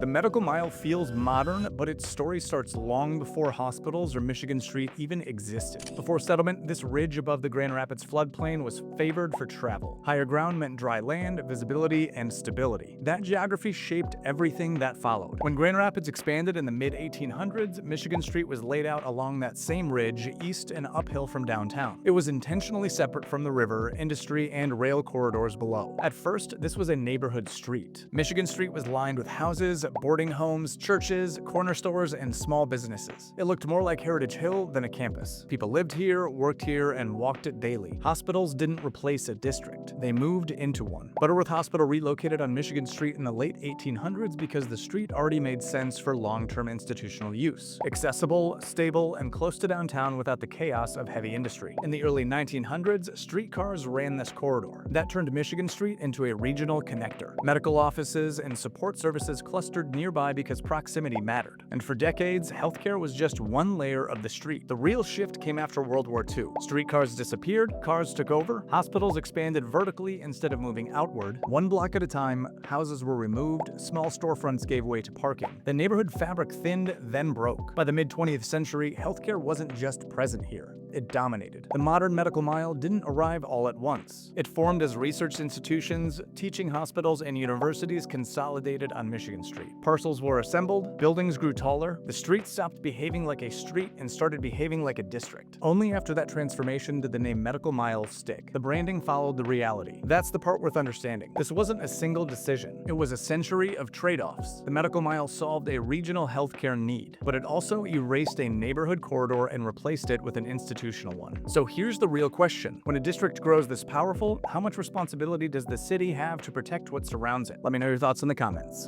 The Medical Mile feels modern, but its story starts long before hospitals or Michigan Street even existed. Before settlement, this ridge above the Grand Rapids floodplain was favored for travel. Higher ground meant dry land, visibility, and stability. That geography shaped everything that followed. When Grand Rapids expanded in the mid-1800s, Michigan Street was laid out along that same ridge, east and uphill from downtown. It was intentionally separate from the river, industry, and rail corridors below. At first, this was a neighborhood street. Michigan Street was lined with houses, boarding homes, churches, corner stores, and small businesses. It looked more like Heritage Hill than a campus. People lived here, worked here, and walked it daily. Hospitals didn't replace a district. They moved into one. Butterworth Hospital relocated on Michigan Street in the late 1800s because the street already made sense for long-term institutional use. Accessible, stable, and close to downtown without the chaos of heavy industry. In the early 1900s, streetcars ran this corridor. That turned Michigan Street into a regional connector. Medical offices and support services clustered nearby because proximity mattered. And for decades, healthcare was just one layer of the street. The real shift came after World War II. Streetcars disappeared, cars took over, hospitals expanded vertically instead of moving outward. One block at a time, houses were removed, small storefronts gave way to parking. The neighborhood fabric thinned, then broke. By the mid-20th century, healthcare wasn't just present here. It dominated. The modern medical mile didn't arrive all at once. It formed as research institutions, teaching hospitals, and universities consolidated on Michigan Street. Parcels were assembled, buildings grew taller, the street stopped behaving like a street and started behaving like a district. Only after that transformation did the name Medical Mile stick. The branding followed the reality. That's the part worth understanding. This wasn't a single decision. It was a century of trade-offs. The Medical Mile solved a regional healthcare need, but it also erased a neighborhood corridor and replaced it with an institutional one. So here's the real question. When a district grows this powerful, how much responsibility does the city have to protect what surrounds it? Let me know your thoughts in the comments.